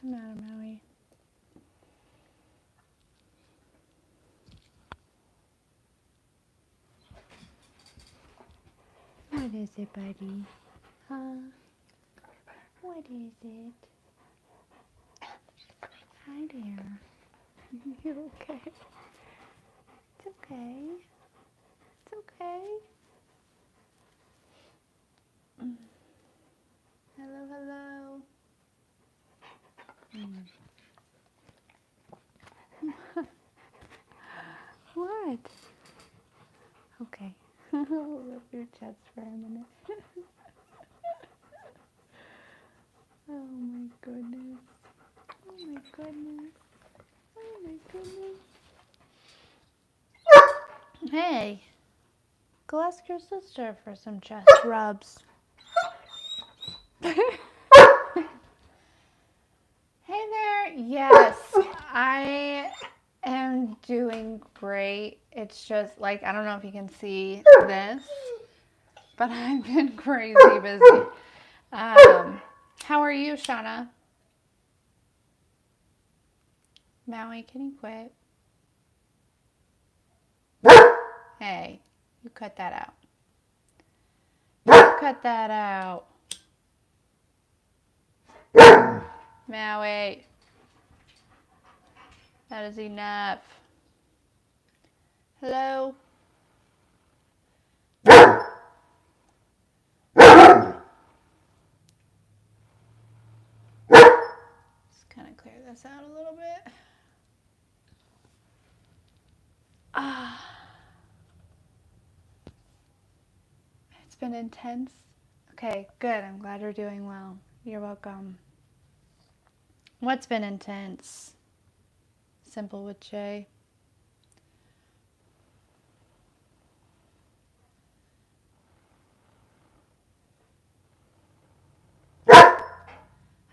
matter, Maui? What is it, buddy? Huh? What is it? Hi there. You okay? It's okay. It's okay. Hello, hello. What? Okay. I'll rub your chest for a minute. Oh my goodness. Oh my goodness. Oh my goodness. Hey, go ask your sister for some chest rubs. Hey there. Yes, I am doing great. It's just like, I don't know if you can see this, but I've been crazy busy. How are you, Shauna? Maui, can you quit? Hey, you cut that out. You cut that out. Maui, that is enough. Hello? Just kind of clear this out a little bit. It's been intense. Okay, good. I'm glad you're doing well. You're welcome. What's been intense? Simple with Jay.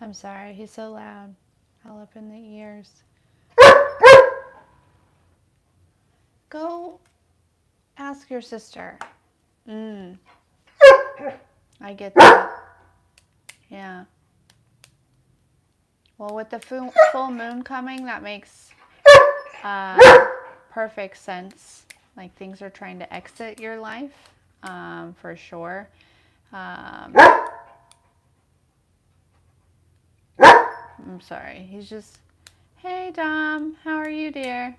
I'm sorry, he's so loud. All up in the ears. Go ask your sister. I get that. Yeah. Well, with the full moon coming, that makes perfect sense. Like things are trying to exit your life, for sure. I'm sorry. He's just, hey Dom, how are you, dear?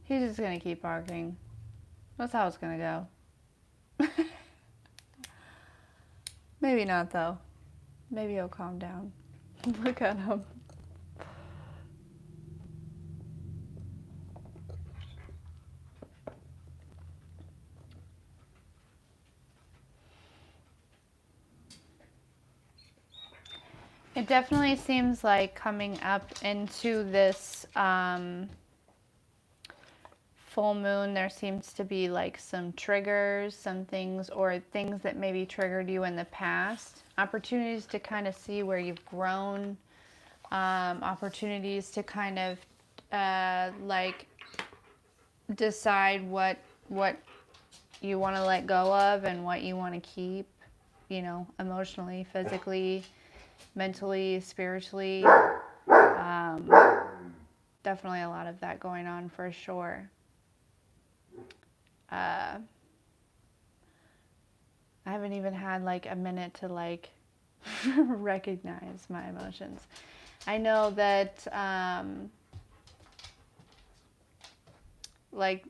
He's just gonna keep barking. That's how it's gonna go. Maybe not though. Maybe he'll calm down. Look at him. It definitely seems like coming up into this full moon, there seems to be like some triggers, some things, or things that maybe triggered you in the past. Opportunities to kind of see where you've grown. Opportunities to kind of like decide what you want to let go of and what you want to keep, you know, emotionally, physically, mentally, spiritually. Definitely a lot of that going on for sure. I haven't even had like a minute to like recognize my emotions. I know that like,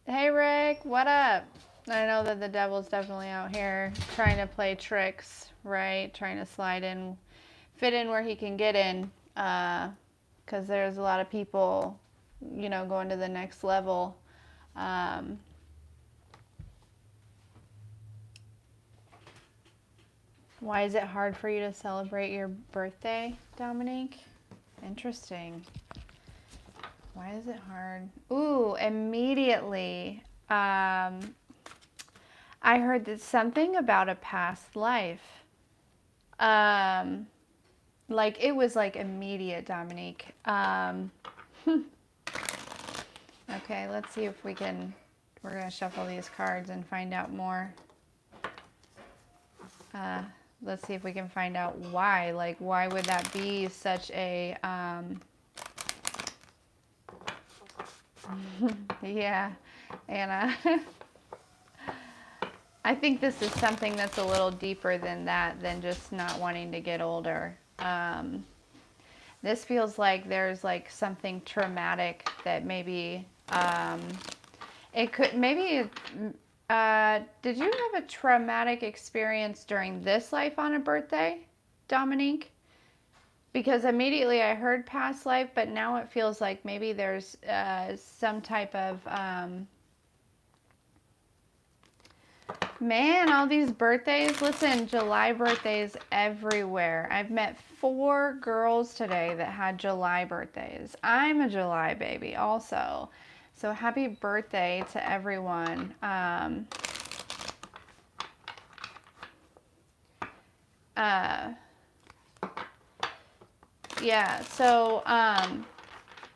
hey Rick, what up? I know that the devil's definitely out here trying to play tricks, right? Trying to slide in, fit in where he can get in, because there's a lot of people, you know, going to the next level. Why is it hard for you to celebrate your birthday, Dominique? Interesting. Why is it hard? Ooh, immediately. I heard that something about a past life. Like it was like immediate, Dominique. Okay, let's see if we can. We're gonna shuffle these cards and find out more. let's see if we can find out why. Like, why would that be such a, yeah, Anna. I think this is something that's a little deeper than that, than just not wanting to get older. This feels like there's like something traumatic that maybe, it could, maybe, did you have a traumatic experience during this life on a birthday, Dominique? Because immediately I heard past life, but now it feels like maybe there's some type of, man, all these birthdays. Listen, July birthdays everywhere. I've met 4 girls today that had July birthdays. I'm a July baby also. So happy birthday to everyone. Yeah, so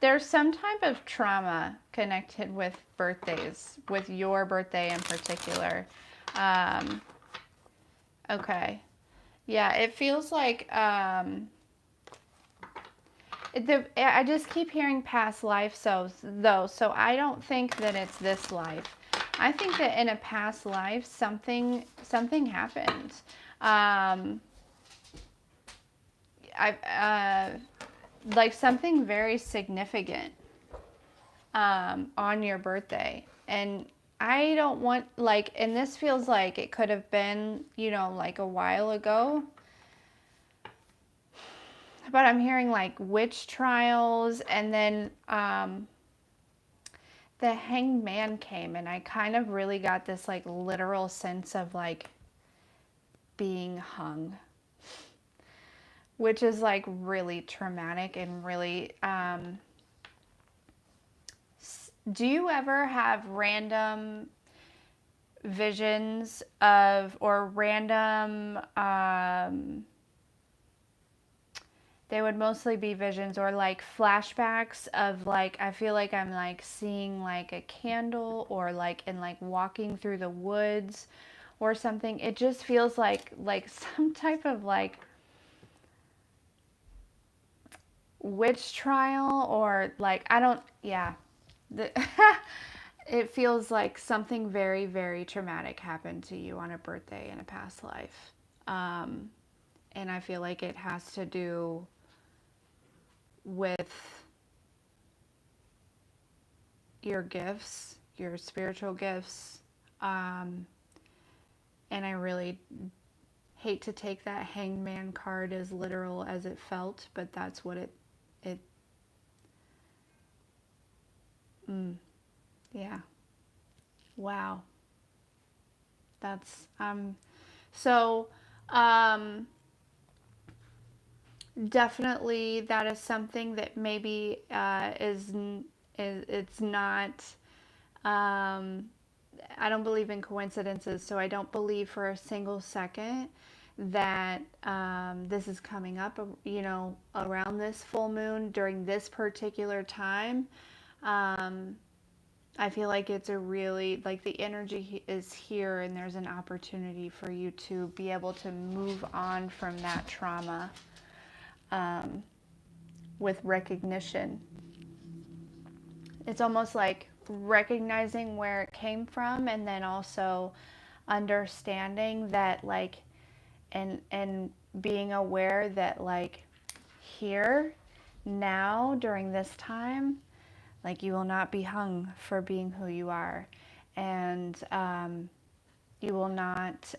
there's some type of trauma connected with birthdays, with your birthday in particular. Okay. Yeah, it feels like I just keep hearing past life, so I don't think that it's this life. I think that in a past life something happened. I like something very significant on your birthday, and I don't want, like, and this feels like it could have been, you know, like a while ago, but I'm hearing like witch trials, and then the hanged man came, and I kind of really got this like literal sense of like being hung, which is like really traumatic and really, do you ever have random visions of, or random, they would mostly be visions or like flashbacks of like, I feel like I'm like seeing like a candle, or like in like walking through the woods or something. It just feels like some type of like witch trial, or like, I don't, yeah. The, it feels like something very, very traumatic happened to you on a birthday in a past life. And I feel like it has to do with your gifts, your spiritual gifts. And I really hate to take that hangman card as literal as it felt, but that's what it yeah. Wow. That's so definitely that is something that maybe is it's not, I don't believe in coincidences, so I don't believe for a single second that this is coming up, you know, around this full moon during this particular time. I feel like it's a really, like, the energy is here, and there's an opportunity for you to be able to move on from that trauma with recognition. It's almost like recognizing where it came from, and then also understanding that, like, and being aware that, like, here now during this time, like, you will not be hung for being who you are, and you will not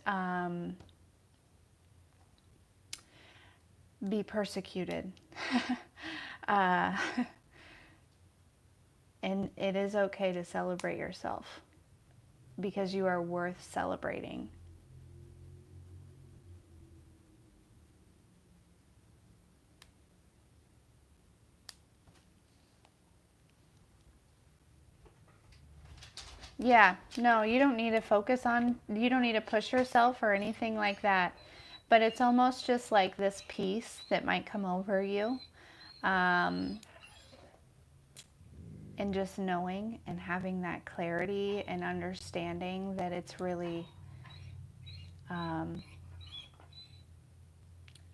be persecuted. uh, and it is okay to celebrate yourself, because you are worth celebrating. Yeah, no, you don't need to focus on, you don't need to push yourself or anything like that. But it's almost just like this peace that might come over you. Um, and just knowing and having that clarity and understanding that it's really,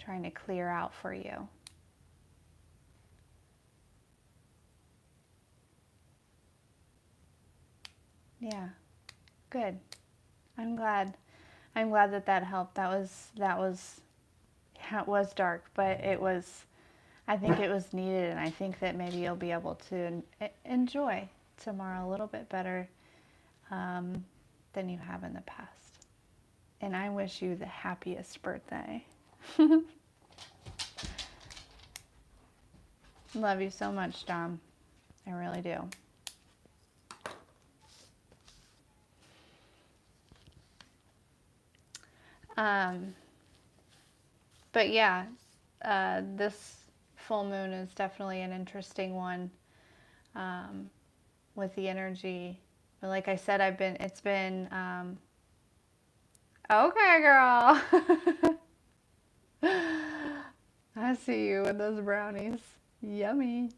trying to clear out for you. Yeah, good. I'm glad. I'm glad that that helped. Yeah, it was dark, but I think it was needed, and I think that maybe you'll be able to enjoy tomorrow a little bit better than you have in the past. And I wish you the happiest birthday. Love you so much, Dom. I really do. But yeah, this full moon is definitely an interesting one with the energy. But like I said, it's been, okay, girl. I see you with those brownies. Yummy.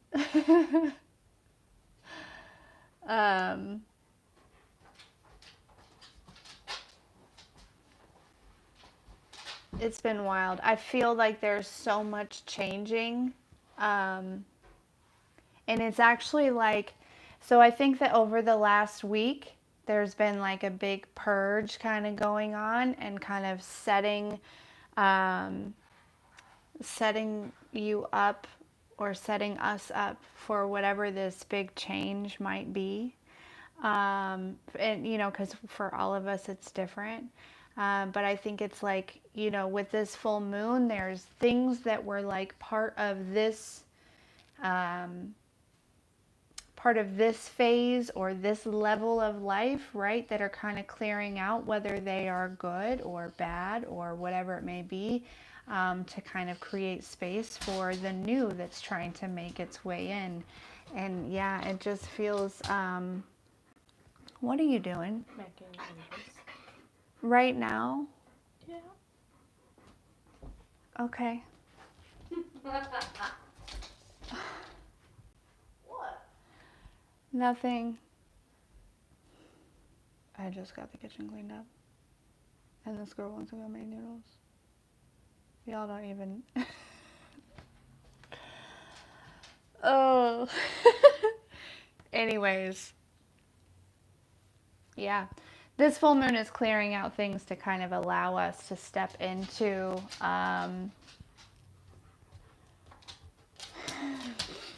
It's been wild. I feel like there's so much changing. And it's actually like, so I think that over the last week, there's been like a big purge kind of going on and kind of setting you up or setting us up for whatever this big change might be. And, you know, because for all of us, it's different. But I think it's like, you know, with this full moon, there's things that were like part of this phase or this level of life, right, that are kind of clearing out, whether they are good or bad or whatever it may be, to kind of create space for the new that's trying to make its way in. And yeah, it just feels, what are you doing? Making changes. Right now? Yeah. Okay. What? Nothing. I just got the kitchen cleaned up. And this girl wants to go make noodles. Y'all don't even... Oh. Anyways. Yeah. This full moon is clearing out things to kind of allow us to step into...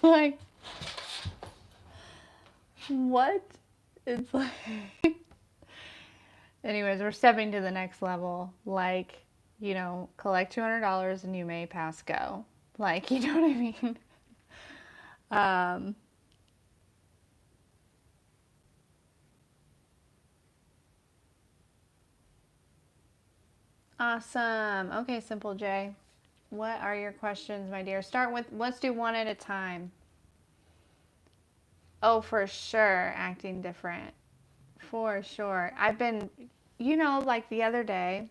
like... What? It's like... Anyways, we're stepping to the next level. Like, you know, collect $200 and you may pass go. Like, you know what I mean? Awesome. Okay, Simple J. What are your questions, my dear? Start with, let's do one at a time. Oh, for sure, acting different. For sure. I've been, you know, like the other day,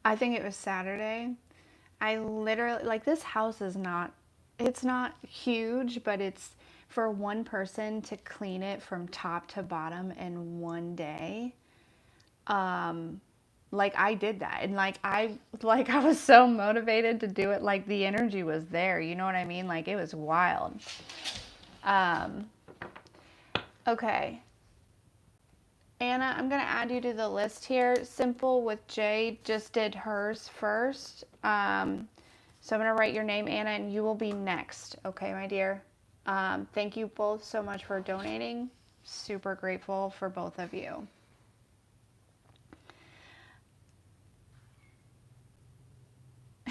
I think it was Saturday, I literally, like, this house is not, it's not huge, but it's for one person to clean it from top to bottom in one day. Like, I did that, and I was so motivated to do it. Like, the energy was there, you know what I mean? Like, it was wild. Okay. Anna, I'm going to add you to the list here. Simple with J just did hers first. So I'm going to write your name, Anna, and you will be next. Okay, my dear? Thank you both so much for donating. Super grateful for both of you.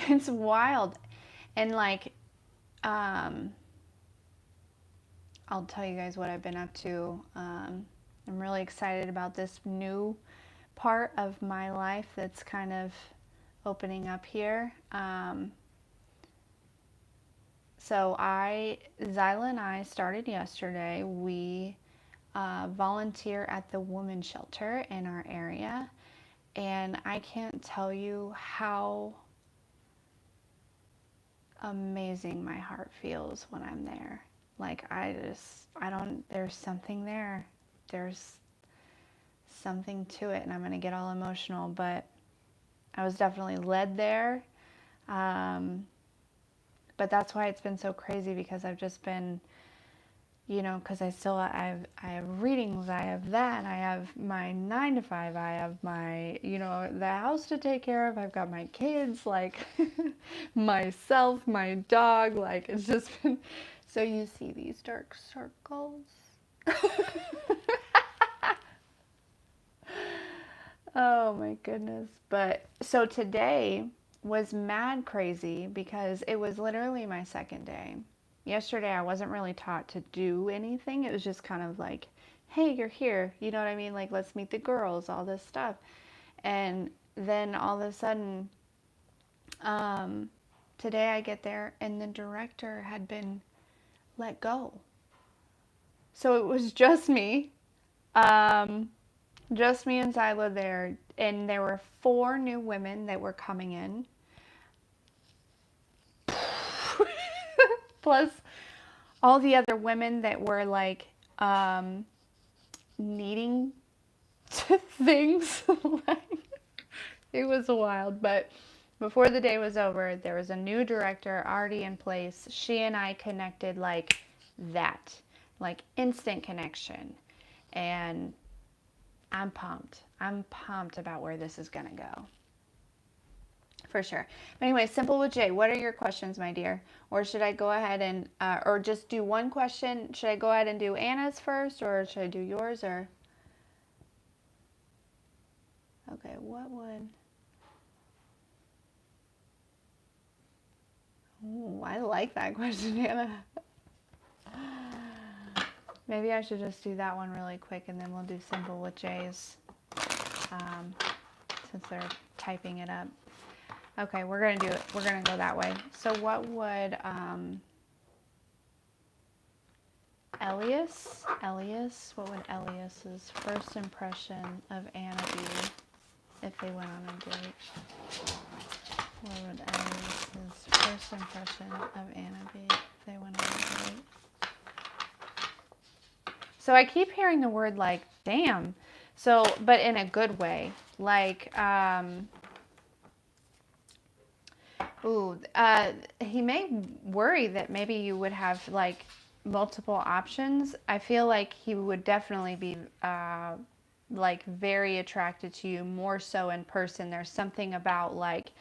It's wild. And like, I'll tell you guys what I've been up to. I'm really excited about this new part of my life that's kind of opening up here. So Zyla and I started yesterday. We volunteer at the women's shelter in our area. And I can't tell you how amazing my heart feels when I'm there. Like, there's something there. There's something to it, and I'm going to get all emotional, but I was definitely led there. But that's why it's been so crazy, because I've just been, because I have readings, I have that, I have my 9 to 5, I have my, the house to take care of, I've got my kids, like myself, my dog, like it's just been, so you see these dark circles. Oh my goodness. But so today was mad crazy because it was literally my second day. Yesterday I wasn't really taught to do anything. It was just kind of like, hey, you're here. You know what I mean? Like, let's meet the girls, all this stuff. And then all of a sudden, today I get there and the director had been let go. So it was just me. Um, Just me and Zyla there, and there were 4 new women that were coming in. Plus all the other women that were like needing things. Like, it was wild, but before the day was over, there was a new director already in place. She and I connected like that, like instant connection. And I'm pumped. I'm pumped about where this is going to go. For sure. But anyway, Simple with Jay, what are your questions, my dear? Or should I go ahead and, or just do one question? Should I go ahead and do Anna's first, or should I do yours, or? Okay, what would? Ooh, I like that question, Anna. Maybe I should just do that one really quick, and then we'll do Simple with Jay's, since they're typing it up. Okay, we're going to do it. We're going to go that way. So what would Elias, what would Elias's first impression of Anna be if they went on a date? What would Elias's first impression of Anna be if they went on a date? So I keep hearing the word like, damn. So, but in a good way. Like, he may worry that maybe you would have like multiple options. I feel like he would definitely be like very attracted to you more so in person. There's something about like,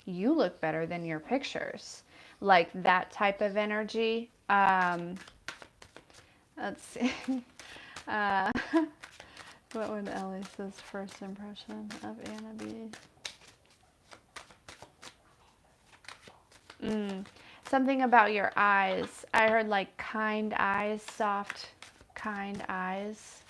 you look better than your pictures, like that type of energy. Let's see. What would Elisa's first impression of Anna be? Something about your eyes. I heard like kind eyes, soft, kind eyes.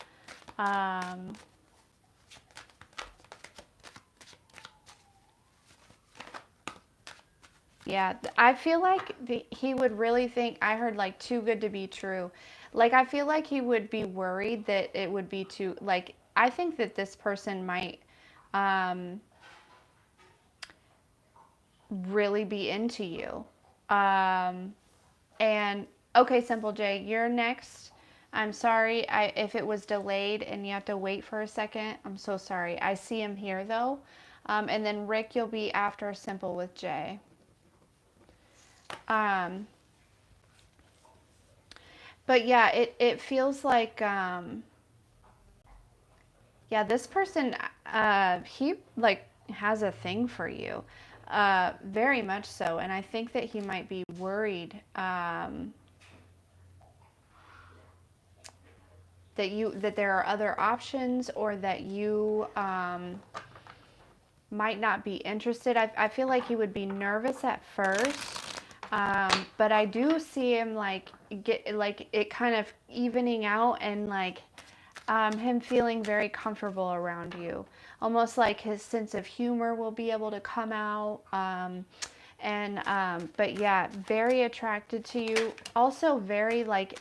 Yeah, I feel like he would really think, I heard like too good to be true. Like, I feel like he would be worried that it would be too, like, I think that this person might really be into you. And okay, Simple J, you're next. I'm sorry if it was delayed and you have to wait for a second. I'm so sorry. I see him here though. And then Rick, you'll be after Simple with Jay. But yeah, it feels like, yeah, this person, he like has a thing for you, very much so. And I think that he might be worried, that there are other options, or that you, might not be interested. I feel like he would be nervous at first. But I do see him like get like it kind of evening out, and like him feeling very comfortable around you. Almost like his sense of humor will be able to come out. But yeah, very attracted to you. Also very like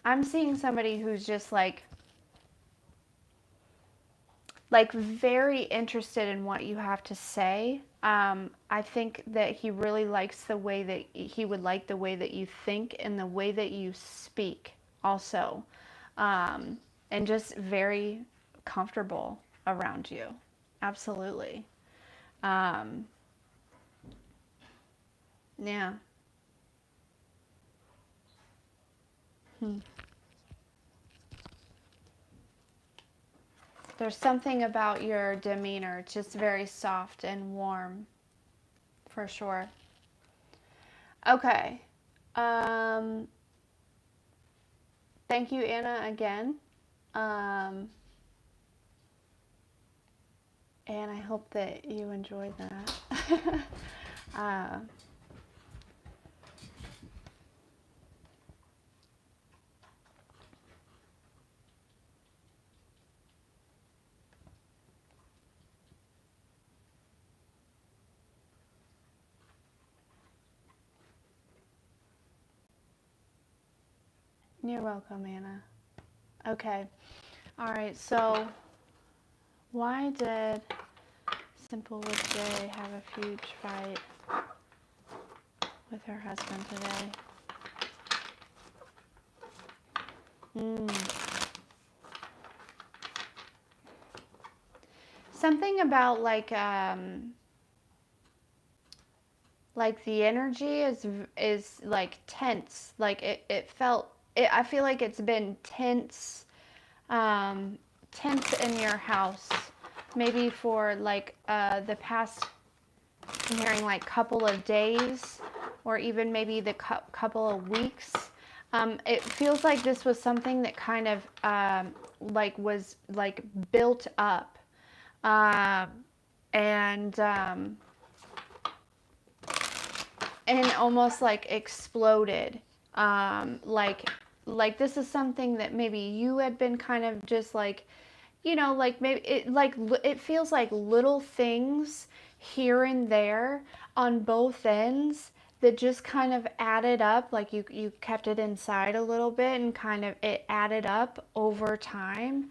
I'm seeing somebody who's just like very interested in what you have to say. I think that he really likes the way that he would like the way that you think and the way that you speak also. And just very comfortable around you. Absolutely. Yeah. Hmm. There's something about your demeanor, just very soft and warm, for sure. Okay. Um, Thank you, Anna, again. Um, and I hope that you enjoyed that. uh, you're welcome, Anna. Okay. All right. So, why did Simple with Jay have a huge fight with her husband today? Something about like the energy is like tense. Like it felt I feel like it's been tense, tense in your house, maybe for like the past, I'm hearing like couple of days, or even maybe the couple of weeks. It feels like this was something that kind of like was like built up, um, and almost like exploded. Like this is something that maybe you had been kind of just like, like maybe it feels like little things here and there on both ends that just kind of added up. Like you kept it inside a little bit and kind of it added up over time,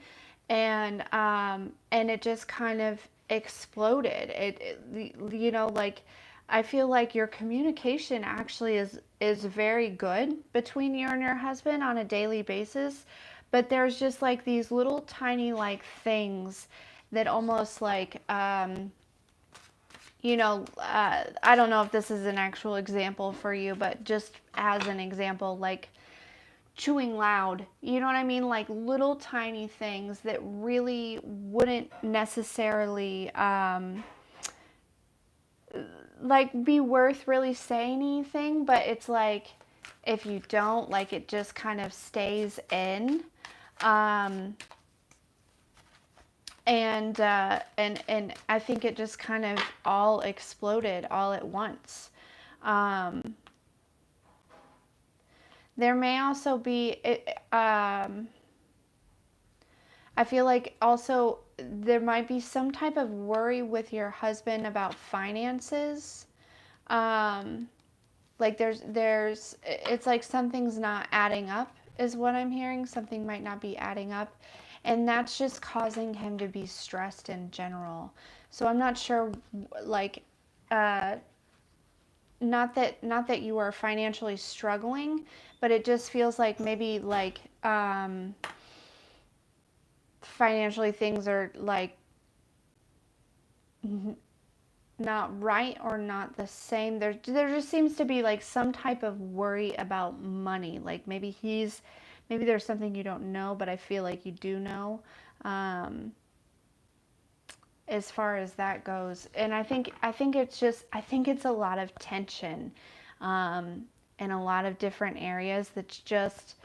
and it just kind of exploded. Like I feel like your communication actually is very good between you and your husband on a daily basis, but there's just like these little tiny like things that almost like I don't know if this is an actual example for you, but just as an example, like chewing loud, you know what I mean? Like little tiny things that really wouldn't necessarily like be worth really saying anything, but it's like if you don't, like it just kind of stays in. Um, and I think it just kind of all exploded all at once. Um, there may also be I feel like also there might be some type of worry with your husband about finances. Um, like there's it's like something's not adding up is what I'm hearing. Something might not be adding up, and that's just causing him to be stressed in general. So I'm not sure, like uh not that you are financially struggling, but it just feels like maybe like financially things are like not right or not the same. There just seems to be like some type of worry about money. Like maybe there's something you don't know, but I feel like you do know, um, as far as that goes. And I think it's a lot of tension, um, in a lot of different areas. That's just,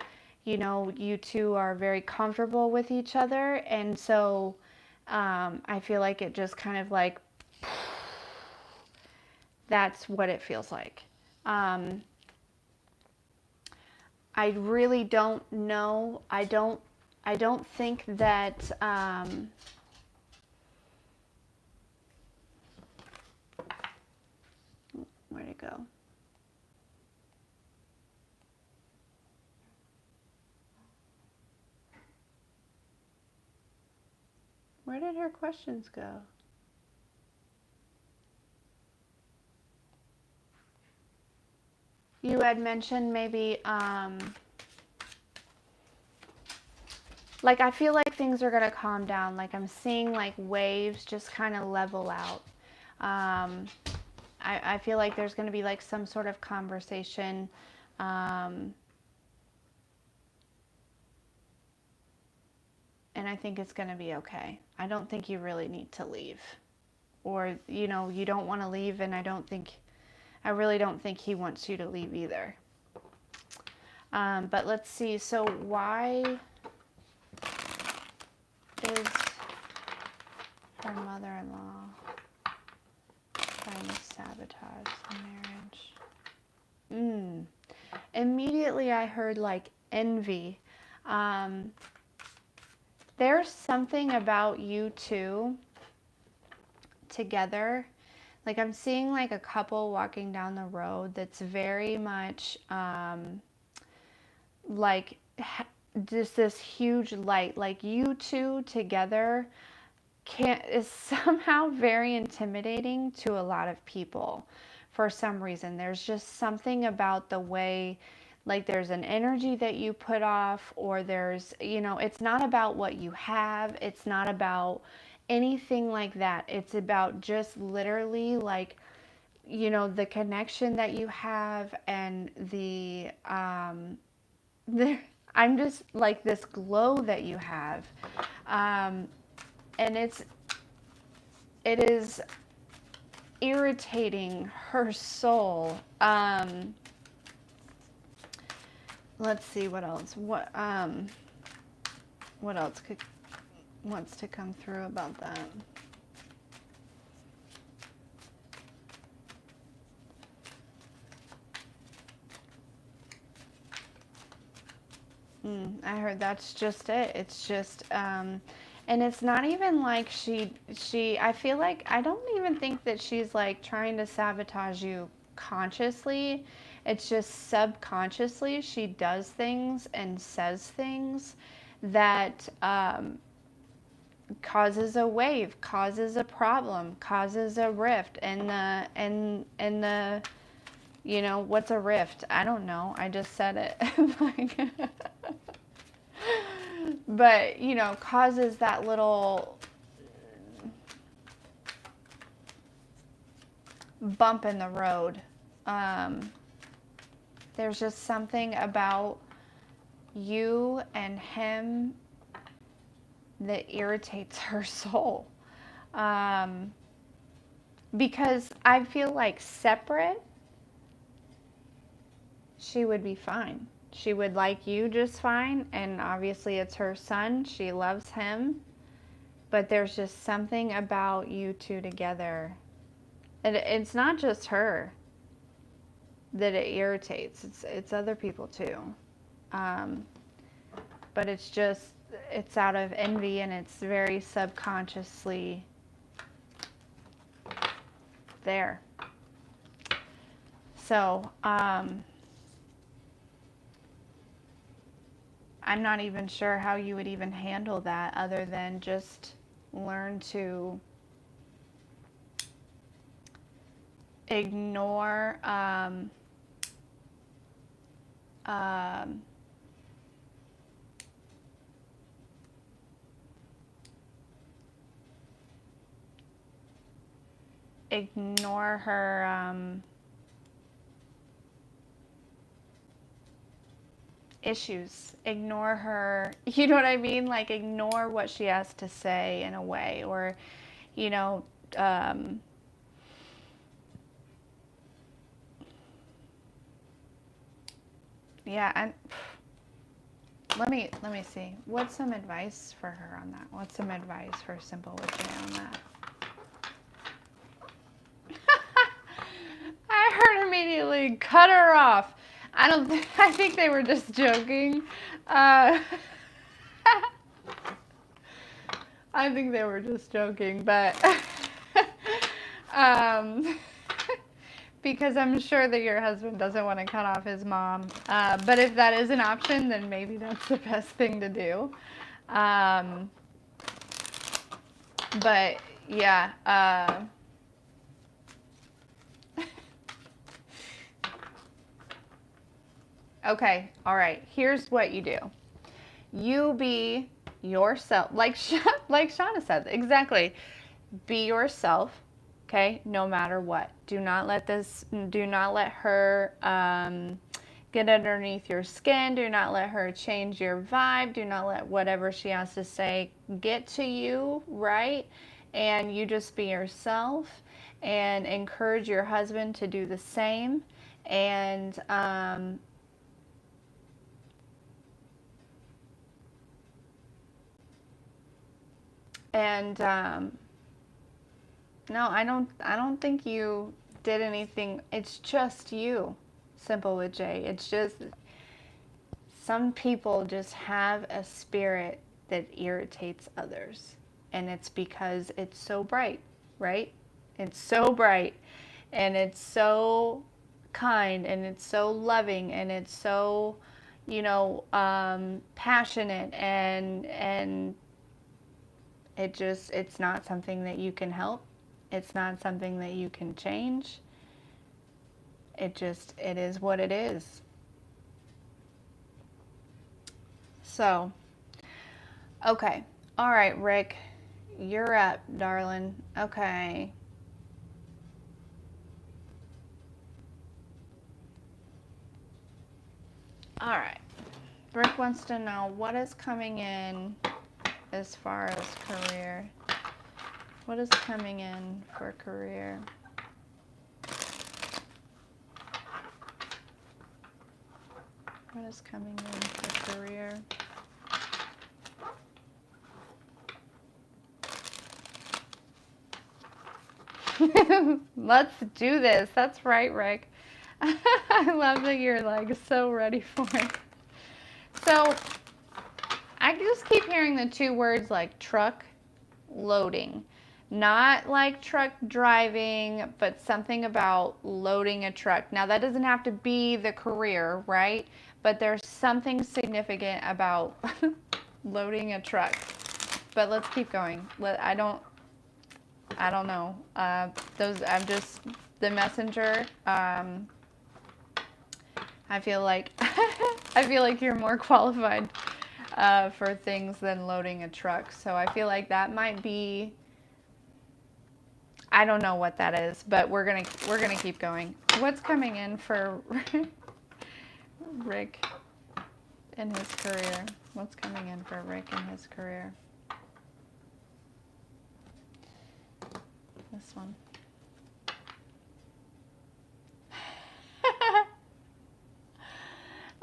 you two are very comfortable with each other, and so I feel like it just kind of like that's what it feels like. Um, I really don't know. I don't think that. Where'd it go? Where did her questions go? You had mentioned maybe, like I feel like things are gonna calm down. Like I'm seeing like waves just kind of level out. Um, I feel like there's going to be like some sort of conversation. And I think it's going to be okay. I don't think you really need to leave. Or, you know, you don't want to leave, and I really don't think he wants you to leave either. But let's see. So why is her mother-in-law trying to sabotage the marriage? Immediately I heard like envy. There's something about you two together. Like I'm seeing like a couple walking down the road that's very much like just this huge light. Like you two together is somehow very intimidating to a lot of people for some reason. There's just something about the way, like there's an energy that you put off, or there's, you know, it's not about what you have. It's not about anything like that. It's about just literally like, you know, the connection that you have and I'm just like this glow that you have. And it is irritating her soul. Let's see what else. What else wants to come through about that? I heard that's just it. It's just, and it's not even like I feel like, I don't even think that she's like trying to sabotage you consciously. It's just subconsciously she does things and says things that causes a wave, causes a problem, causes a rift, and the you know, what's a rift? I don't know. I just said it. Like, but, you know, causes that little bump in the road. There's just something about you and him that irritates her soul. Because I feel like separate, she would be fine. She would like you just fine, and obviously it's her son. She loves him, but there's just something about you two together. And it's not just her that it irritates. It's other people too. But it's out of envy, and it's very subconsciously there. So, I'm not even sure how you would even handle that other than just learn to ignore ignore her issues, ignore her, you know what I mean? Like ignore what she has to say in a way, or, you know, yeah, and let me see. What's some advice for her on that? What's some advice for Simple with Jay on that? I heard immediately, cut her off. I think they were just joking. I think they were just joking, but because I'm sure that your husband doesn't want to cut off his mom. But if that is an option, then maybe that's the best thing to do. But yeah. Okay, all right. Here's what you do. You be yourself, like Shauna said, exactly. Be yourself. Okay, no matter what. Do not let her get underneath your skin. Do not let her change your vibe. Do not let whatever she has to say get to you, right? And you just be yourself and encourage your husband to do the same. And no, I don't think you did anything. It's just you. Simple with J. It's just some people just have a spirit that irritates others. And it's because it's so bright, right? It's so bright and it's so kind and it's so loving and it's so, passionate and it's not something that you can help. It's not something that you can change. It is what it is. So, okay. All right, Rick. You're up, darling. Okay. All right. Rick wants to know what is coming in as far as career. What is coming in for career? What is coming in for career? Let's do this. That's right, Rick. I love that you're like so ready for it. So I just keep hearing the two words like truck loading. Not like truck driving, but something about loading a truck. Now that doesn't have to be the career, right? But there's something significant about loading a truck. But let's keep going. I don't know. I'm just the messenger. I feel like you're more qualified for things than loading a truck. So I feel like that might be. I don't know what that is, but we're gonna keep going. What's coming in for Rick in his career? What's coming in for Rick in his career? This one.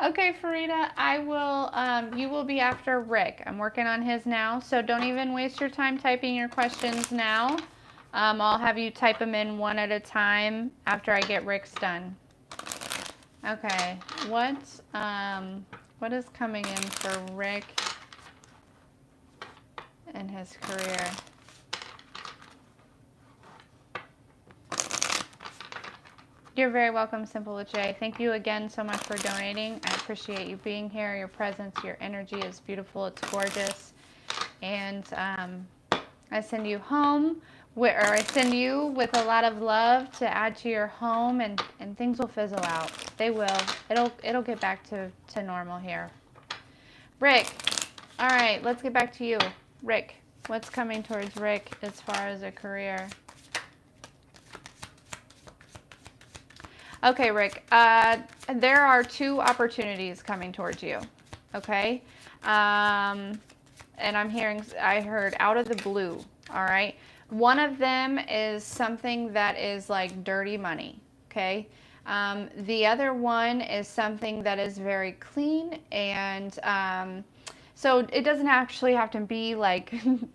Okay, Farida, I will, you will be after Rick. I'm working on his now, so don't even waste your time typing your questions now. I'll have you type them in one at a time after I get Rick's done. Okay, what is coming in for Rick and his career? You're very welcome, Simple with J. Thank you again so much for donating. I appreciate you being here. Your presence, your energy is beautiful. It's gorgeous. And I send you home, or I send you with a lot of love to add to your home, and things will fizzle out. They will. It'll get back to normal here. Rick. All right, let's get back to you. Rick, what's coming towards Rick as far as a career? Okay, Rick, there are two opportunities coming towards you, okay? And I heard out of the blue, all right? One of them is something that is like dirty money, okay? The other one is something that is very clean and so it doesn't actually have to be like,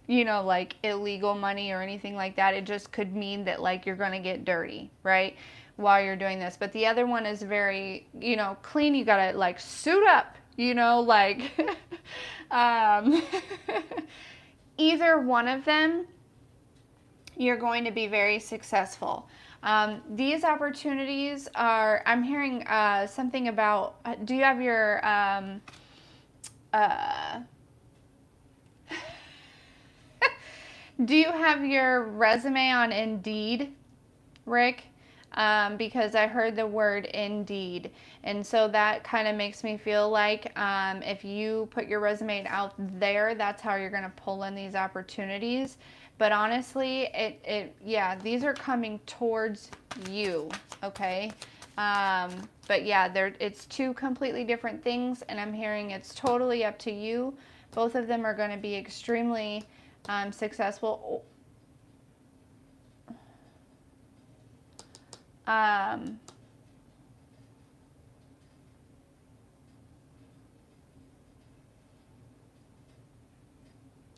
like illegal money or anything like that. It just could mean that like you're going to get dirty, right? While you're doing this. But the other one is very, clean. You got to like suit up, like either one of them, you're going to be very successful. These opportunities are, I'm hearing something about, do you have your, do you have your resume on Indeed, Rick? Because I heard the word Indeed. And so that kind of makes me feel like if you put your resume out there, that's how you're going to pull in these opportunities. But honestly, yeah, these are coming towards you, okay? But yeah, it's two completely different things, and I'm hearing it's totally up to you. Both of them are going to be extremely successful.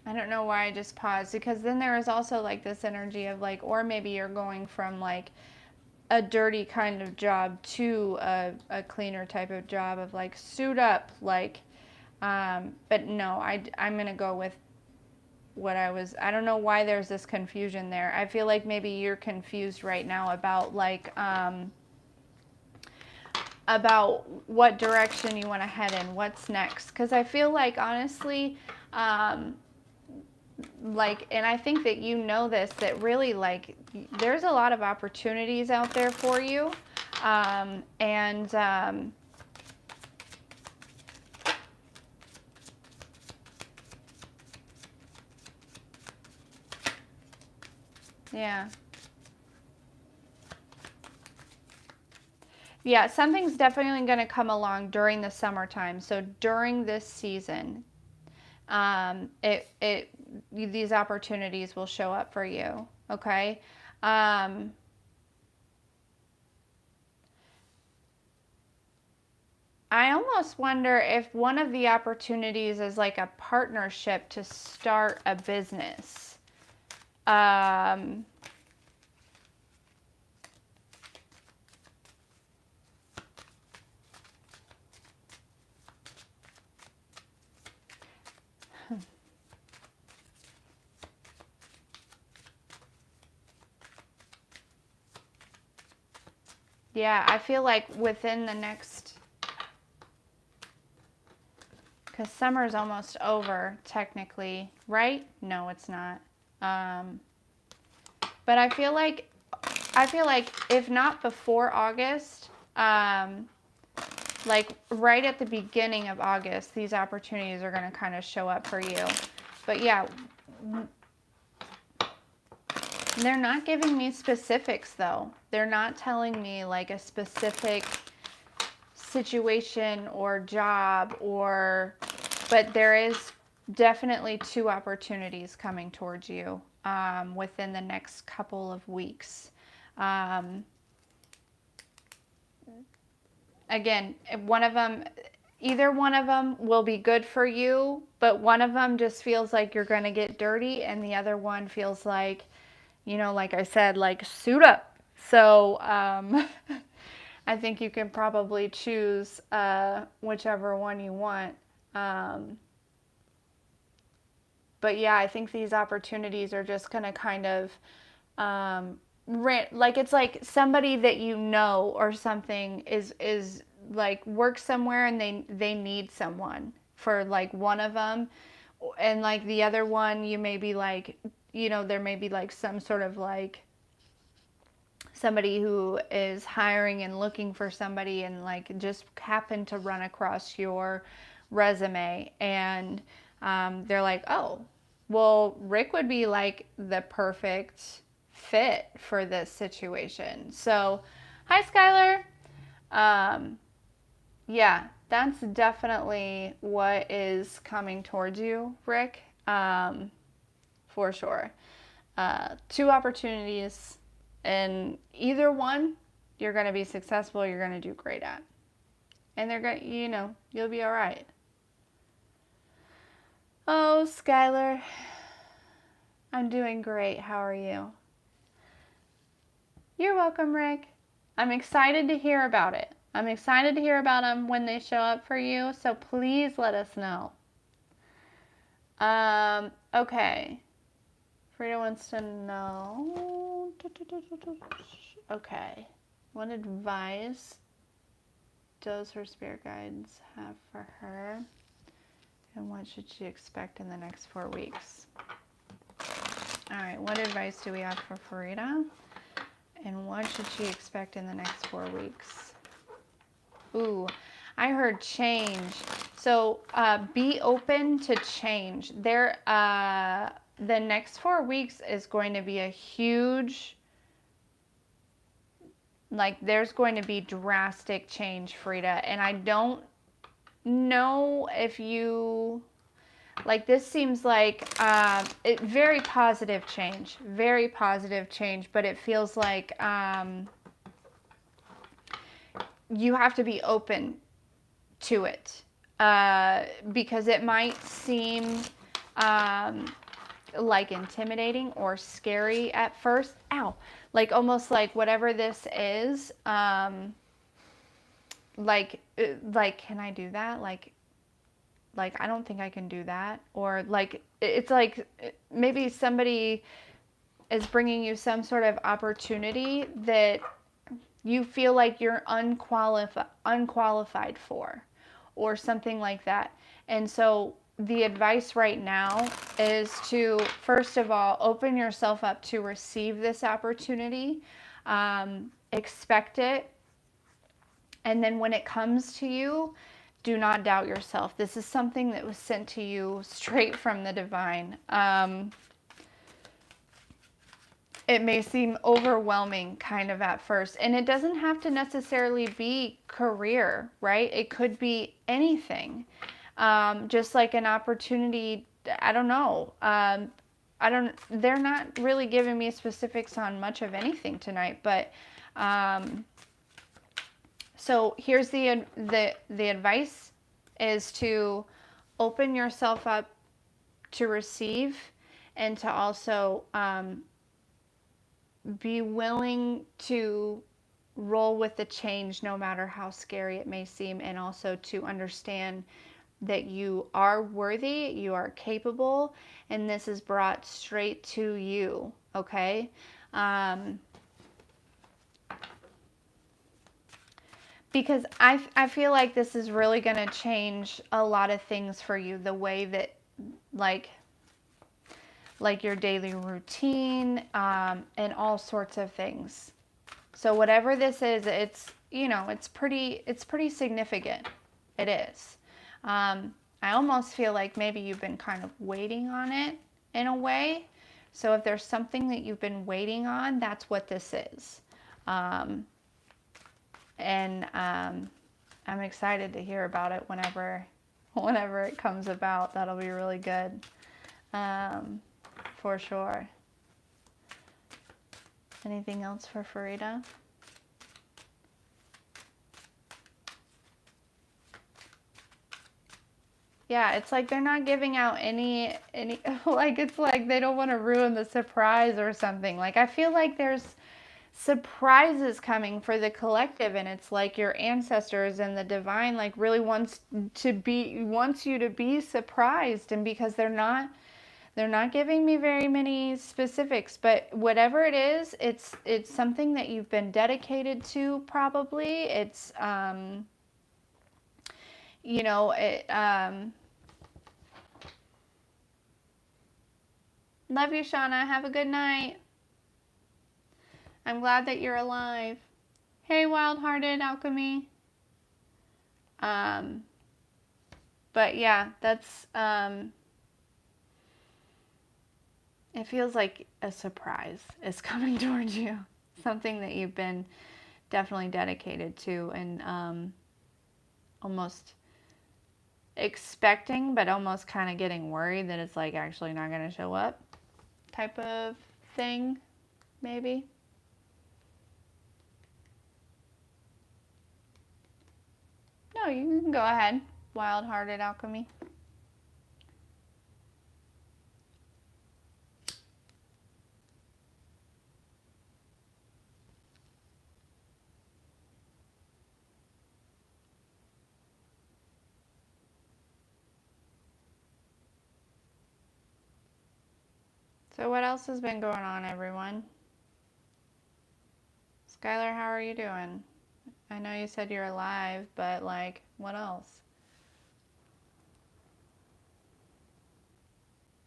I don't know why I just paused, because then there is also like this energy of like, or maybe you're going from like a dirty kind of job to a cleaner type of job of like suit up, like, but no, I'm going to go with what I don't know why there's this confusion there. I feel like maybe you're confused right now about like, about what direction you want to head in, what's next. Because I feel like honestly, like, and I think that you know this, that really like there's a lot of opportunities out there for you. Yeah. Yeah, something's definitely going to come along during the summertime. So during this season, these opportunities will show up for you. Okay. I almost wonder if one of the opportunities is like a partnership to start a business. Yeah, I feel like within the next, because summer's almost over technically, right? No, it's not. But I feel like if not before August, like right at the beginning of August, these opportunities are going to kind of show up for you. But yeah, they're not giving me specifics though. They're not telling me like a specific situation or job, but there is definitely two opportunities coming towards you within the next couple of weeks. Again, either one of them will be good for you, but one of them just feels like you're going to get dirty, and the other one feels like, like I said, like suit up. So I think you can probably choose whichever one you want. But yeah, I think these opportunities are just going to kind of like it's like somebody that you know or something is like works somewhere, and they need someone for like one of them, and like the other one you may be like, there may be like some sort of like somebody who is hiring and looking for somebody, and like just happen to run across your resume, and they're like, oh, well, Rick would be like the perfect fit for this situation. So, hi, Skylar. Yeah, that's definitely what is coming towards you, Rick, for sure. Two opportunities, and either one you're going to be successful, you're going to do great at. And they're going to, you'll be all right. Oh, Skylar, I'm doing great. How are you? You're welcome, Rick. I'm excited to hear about it. I'm excited to hear about them when they show up for you, so please let us know. Okay. Frida wants to know. Okay. What advice does her spirit guides have for her? And what should she expect in the next 4 weeks? All right, what advice do we have for Farida? And what should she expect in the next 4 weeks? Ooh, I heard change. So be open to change. the next 4 weeks is going to be a huge, like there's going to be drastic change, Frida. And I don't know if you, like this seems like very positive change, but it feels like you have to be open to it because it might seem like intimidating or scary at first. Ow! Like almost like whatever this is, like can I do that? Like I don't think I can do that. Or like it's like maybe somebody is bringing you some sort of opportunity that you feel like you're unqualified for, or something like that. And so the advice right now is to, first of all, open yourself up to receive this opportunity. Expect it. And then when it comes to you, do not doubt yourself. This is something that was sent to you straight from the divine. It may seem overwhelming kind of at first, and it doesn't have to necessarily be career, right? It could be anything. Just like an opportunity, I don't know. They're not really giving me specifics on much of anything tonight, but so here's the advice is to open yourself up to receive, and to also be willing to roll with the change no matter how scary it may seem, and also to understand that you are worthy, you are capable, and this is brought straight to you, okay? Because I feel like this is really going to change a lot of things for you, the way that like your daily routine, and all sorts of things. So whatever this is, it's, it's pretty significant. It is. I almost feel like maybe you've been kind of waiting on it in a way. So if there's something that you've been waiting on, that's what this is. I'm excited to hear about it whenever it comes about. That'll be really good. For sure. Anything else for Farida? Yeah, it's like they're not giving out any like it's like they don't want to ruin the surprise or something. Like I feel like there's surprises coming for the collective, and it's like your ancestors and the divine like really wants you to be surprised, and because they're not giving me very many specifics, but whatever it is, it's something that you've been dedicated to, probably. It's love you, Shauna. Have a good night. I'm glad that you're alive. Hey, Wild-Hearted Alchemy. But yeah, that's it feels like a surprise is coming towards you. Something that you've been definitely dedicated to, and almost expecting, but almost kind of getting worried that it's like actually not going to show up type of thing, maybe. No, you can go ahead, Wild-Hearted Alchemy. So what else has been going on, everyone? Skylar, how are you doing? I know you said you're alive, but like, what else?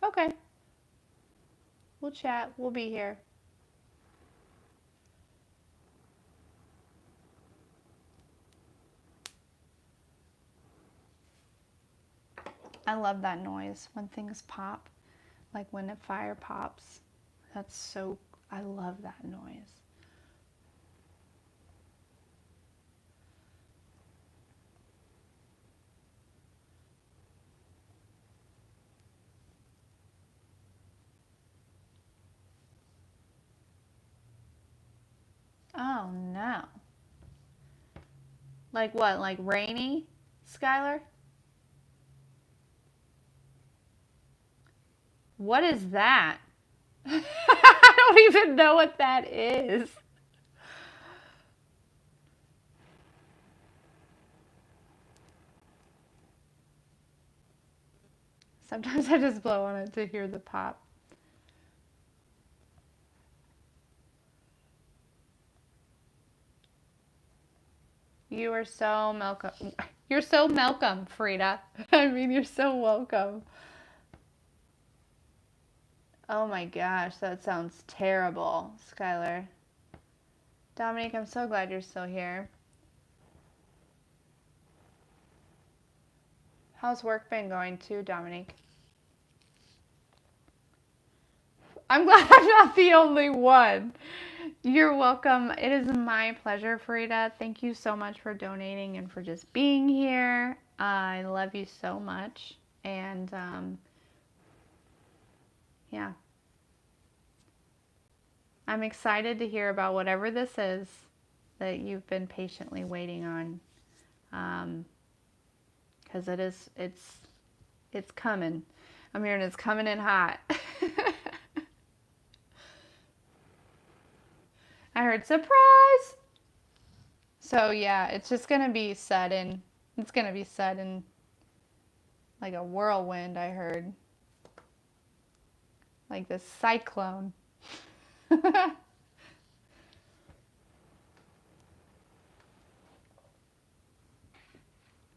Okay. We'll chat. We'll be here. I love that noise when things pop. Like when a fire pops. That's so, I love that noise. Oh no. Like what? Like rainy, Skylar? What is that? I don't even know what that is. Sometimes I just blow on it to hear the pop. You are so welcome. You're so welcome, Frida. I mean, you're so welcome. Oh my gosh, that sounds terrible, Skylar. Dominique, I'm so glad you're still here. How's work been going too, Dominique? I'm glad I'm not the only one. You're welcome. It is my pleasure, Farida. Thank you so much for donating and for just being here. I love you so much. And yeah. I'm excited to hear about whatever this is that you've been patiently waiting on. Because it's coming. I'm hearing it's coming in hot. I heard surprise. So yeah, it's just gonna be sudden. It's gonna be sudden, like a whirlwind. I heard, like this cyclone.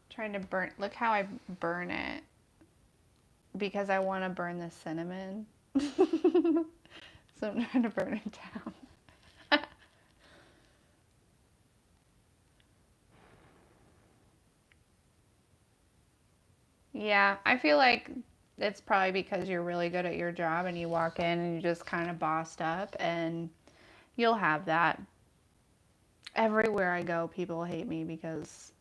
Trying to burn. Look how I burn it because I want to burn the cinnamon. So I'm trying to burn it down. Yeah, I feel like it's probably because you're really good at your job and you walk in and you just kind of bossed up, and you'll have that. Everywhere I go, people hate me because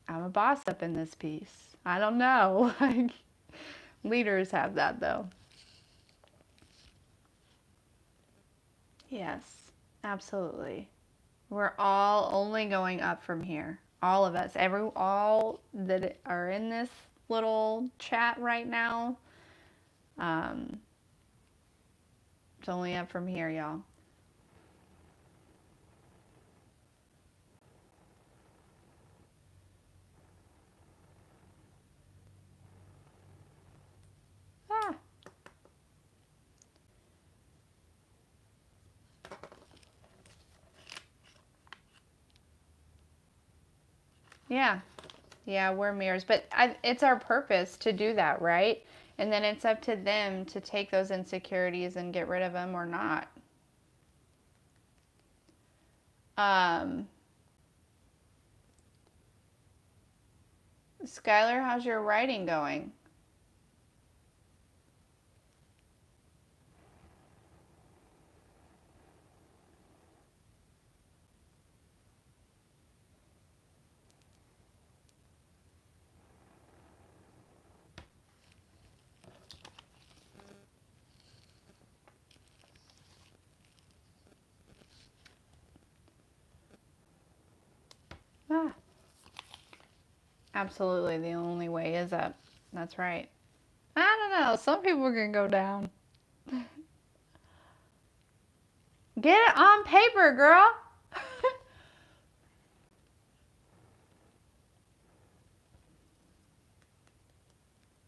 I'm a boss up in this piece. I don't know. Like, leaders have that though. Yes, absolutely. We're all only going up from here. All of us, all that are in this little chat right now, um, it's only up from here, y'all. Ah. Yeah, yeah, we're mirrors, but it's our purpose to do that, right? And then it's up to them to take those insecurities and get rid of them or not. Skylar, how's your writing going? Ah, absolutely. The only way is up. That's right. I don't know. Some people can go down. Get it on paper, girl.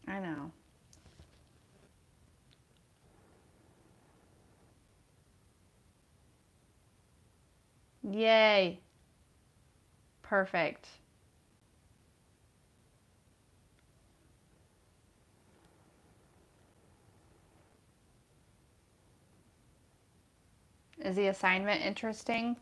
I know. Yay. Perfect. Is the assignment interesting?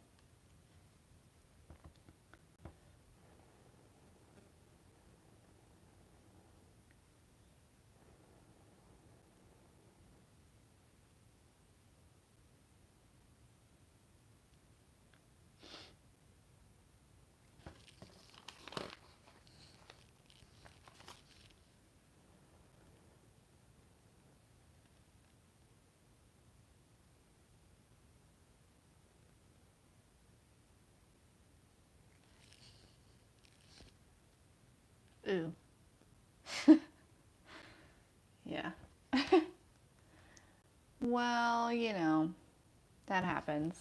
Ooh. Yeah. Well, you know, that happens.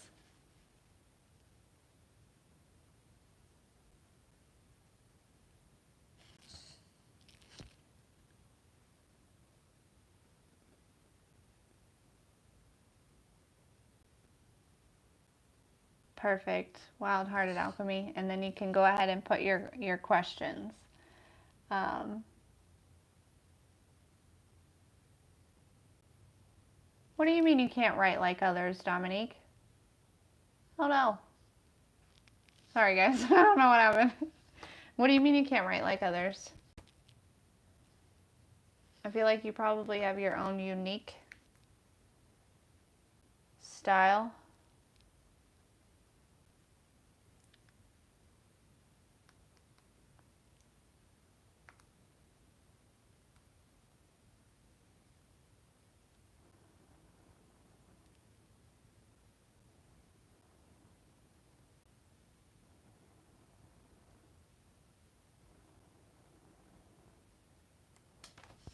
Perfect. Wild-hearted alchemy. And then you can go ahead and put your questions. Um, what do you mean you can't write like others, Dominique? Oh no. Sorry guys, I don't know what happened. What do you mean you can't write like others? I feel like you probably have your own unique style.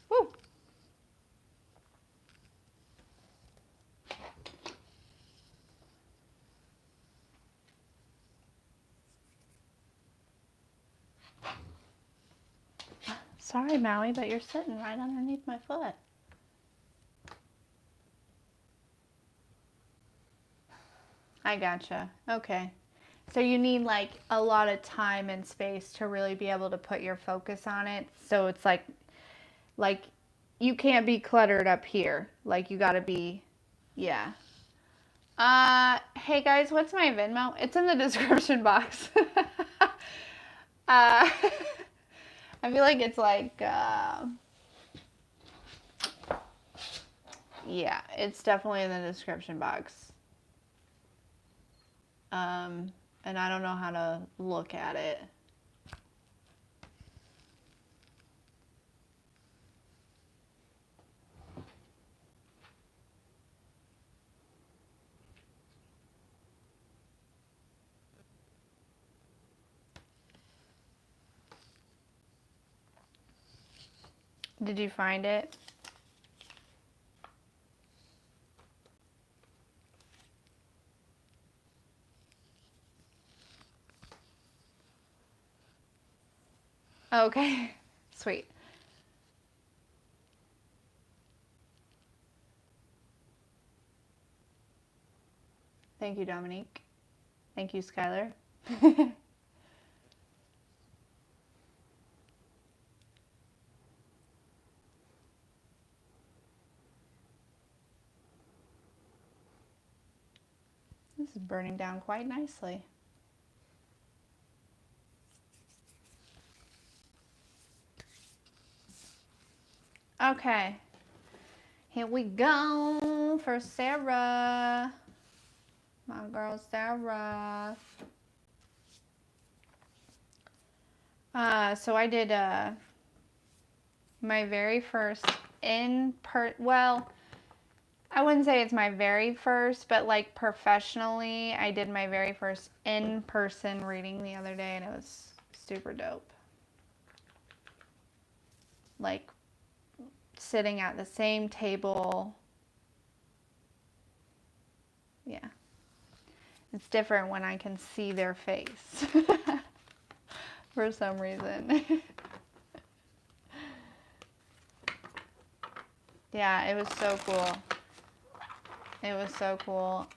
Woo! Sorry, Maui, but you're sitting right underneath my foot. I gotcha. Okay. So you need like a lot of time and space to really be able to put your focus on it. So it's like you can't be cluttered up here. Like you gotta be, yeah. Hey guys, what's my Venmo? It's in the description box. I feel like it's like, yeah, it's definitely in the description box. And I don't know how to look at it. Did you find it? Okay, sweet. Thank you, Dominique. Thank you, Skylar. This is burning down quite nicely. Okay, here we go for Sarah. My girl Sarah. So I did my very first well, I wouldn't say it's my very first, but like professionally, I did my very first in-person reading the other day and it was super dope. Like sitting at the same table. Yeah. It's different when I can see their face. For some reason. Yeah, it was so cool. It was so cool.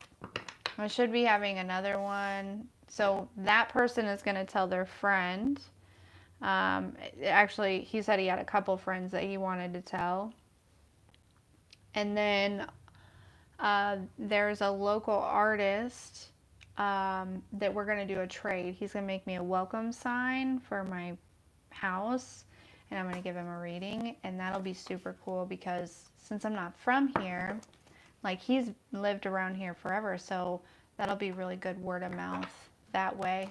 I should be having another one. So that person is going to tell their friend. Actually, he said he had a couple friends that he wanted to tell. And then there's a local artist that we're going to do a trade. He's going to make me a welcome sign for my house. And I'm going to give him a reading. And that'll be super cool because since I'm not from here, like he's lived around here forever. So that'll be really good word of mouth that way.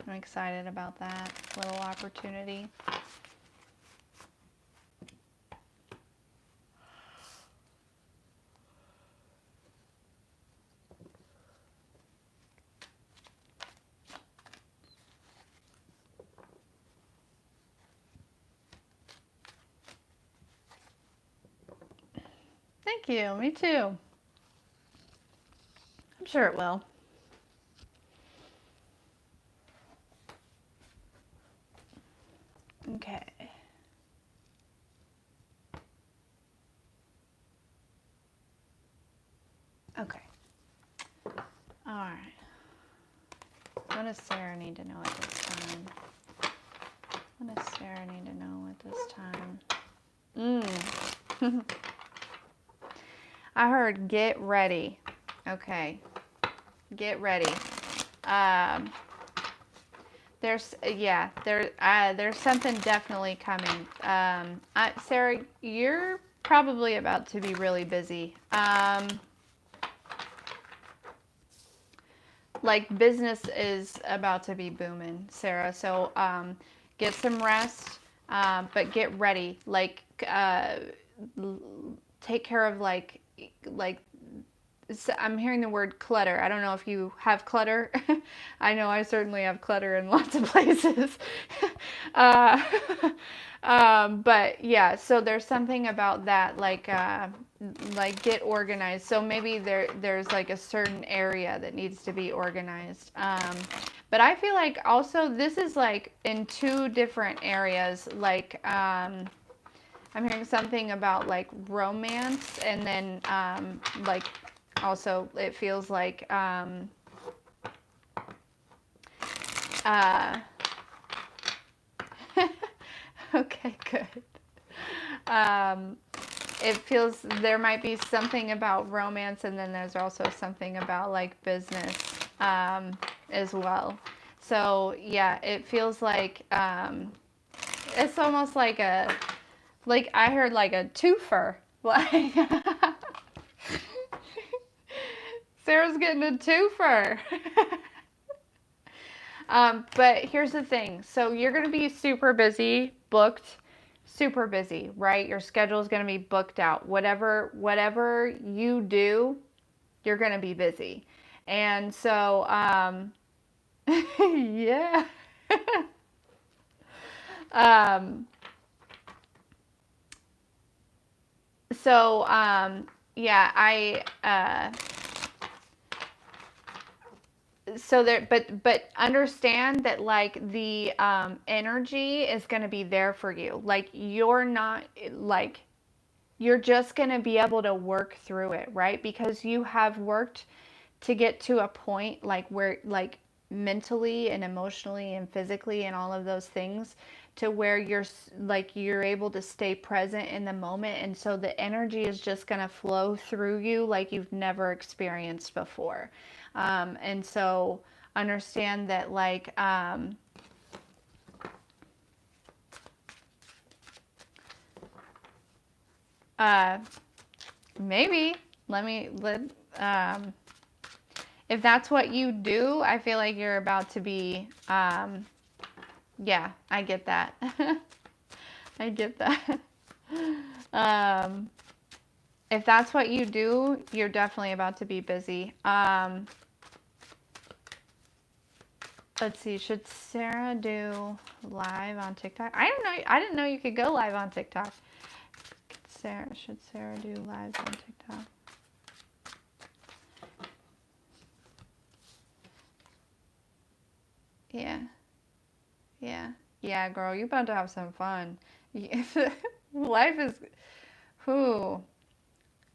I'm excited about that little opportunity. Thank you. Me too. I'm sure it will. Okay. Okay. All right. What does Sarah need to know at this time? What does Sarah need to know at this time? I heard get ready. Okay. Get ready. There's something definitely coming. Sarah, you're probably about to be really busy. Like business is about to be booming, Sarah. So get some rest, but get ready. Like take care of like I'm hearing the word clutter. I don't know if you have clutter. I know I certainly have clutter in lots of places. uh, but yeah, so there's something about that, like get organized. So maybe there's like a certain area that needs to be organized. But I feel like also this is like in two different areas. Like I'm hearing something about like romance, and then like also it feels like okay, good. It feels there might be something about romance, and then there's also something about like business as well. So yeah, it feels like it's almost like I heard like a twofer. Like Sarah's getting a twofer. But here's the thing. So you're going to be super busy, booked, super busy, right? Your schedule is going to be booked out. Whatever you do, you're going to be busy. And so, yeah. um, so, yeah, so there, but understand that like the energy is going to be there for you. Like you're not like you're just going to be able to work through it, right? Because you have worked to get to a point like where like mentally and emotionally and physically and all of those things to where you're able to stay present in the moment, and so the energy is just going to flow through you like you've never experienced before. And so understand that like uh maybe let if that's what you do, I feel like you're about to be, yeah, I get that. I get that. Um, if that's what you do, you're definitely about to be busy. Let's see, should Sarah do live on TikTok? I don't know. I didn't know you could go live on TikTok. Should Sarah do live on TikTok? Yeah. Yeah. Yeah, girl, you about to have some fun. Life is, who?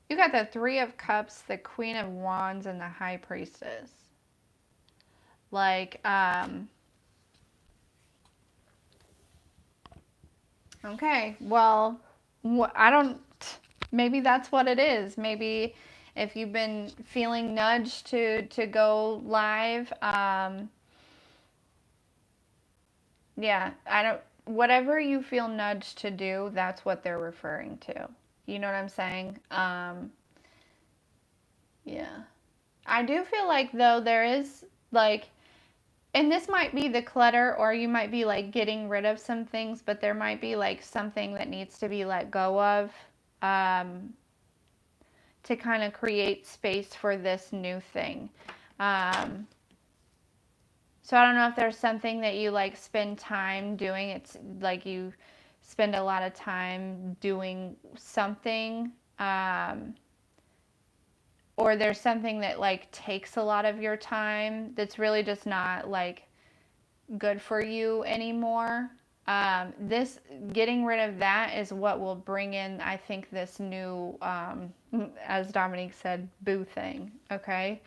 You got the Three of Cups, the Queen of Wands, and the High Priestess. Like, okay, well, I don't, maybe that's what it is. Maybe if you've been feeling nudged to go live, yeah, I don't, whatever you feel nudged to do, that's what they're referring to. You know what I'm saying? Yeah. I do feel like though there is like, and this might be the clutter, or you might be like getting rid of some things, but there might be like something that needs to be let go of to kind of create space for this new thing. So I don't know if there's something that you like spend time doing. It's like you spend a lot of time doing something. or there's something that like takes a lot of your time that's really just not like good for you anymore. This getting rid of that is what will bring in, I think, this new, as Dominique said, boo thing. Okay.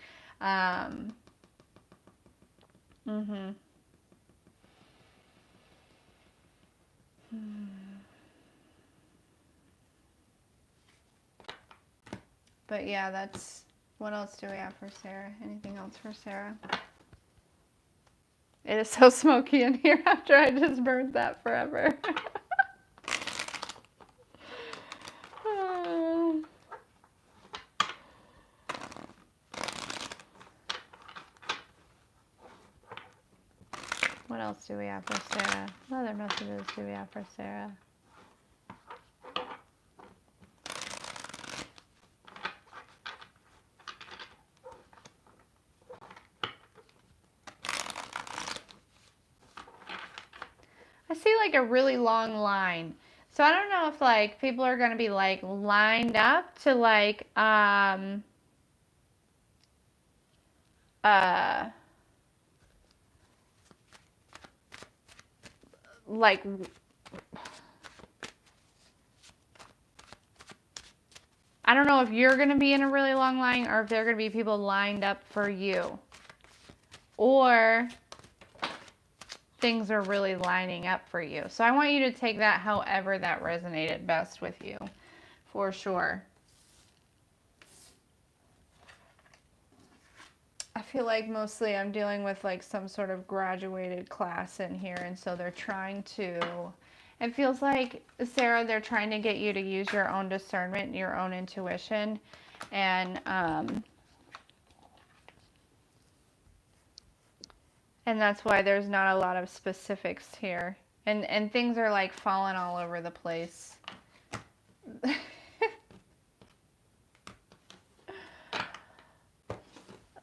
Mm-hmm. But yeah, that's, what else do we have for Sarah? Anything else for Sarah? It is so smoky in here after I just burned that forever. What else do we have for Sarah? What other messages do we have for Sarah? I see like a really long line. So I don't know if like people are going to be like lined up to like like I don't know if you're going to be in a really long line or if there are going to be people lined up for you. Or things are really lining up for you. So I want you to take that however that resonated best with you, for sure. I feel like mostly I'm dealing with like some sort of graduated class in here, and so they're trying to, it feels like, Sarah, they're trying to get you to use your own discernment, your own intuition, and that's why there's not a lot of specifics here. And things are like falling all over the place.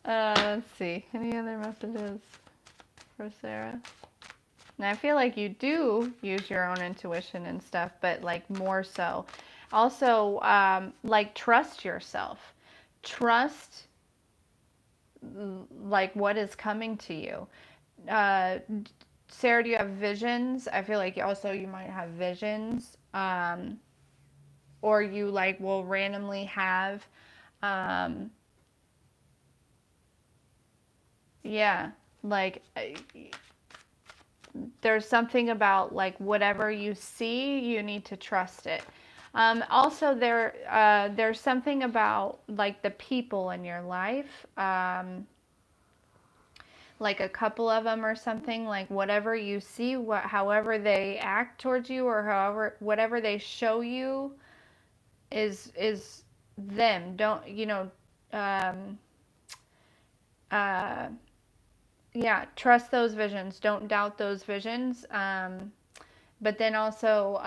Let's see. Any other messages for Sarah? And I feel like you do use your own intuition and stuff, but like more so. Also, like trust yourself. Trust like what is coming to you. Sarah, do you have visions? I feel like also you might have visions. Or you like will randomly have, yeah, like there's something about like whatever you see, you need to trust it. Also, there's something about like the people in your life, like a couple of them or something. Like whatever you see, however they act towards you, or however whatever they show you, is them. Don't yeah, trust those visions. Don't doubt those visions. But then also,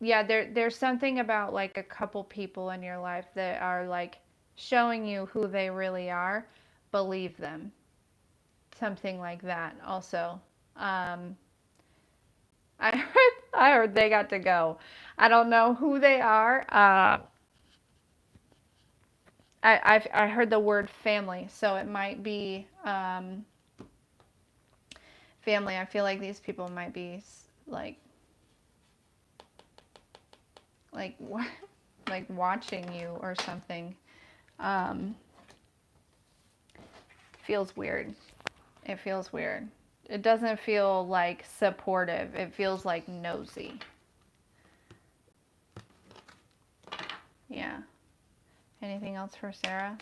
yeah, there's something about like a couple people in your life that are like showing you who they really are. Believe them. Something like that. Also, I heard they got to go. I don't know who they are. I heard the word family, so it might be family. I feel like these people might be like like like watching you or something. Feels weird. It feels weird. It doesn't feel like supportive. It feels like nosy. Yeah. Anything else for Sarah?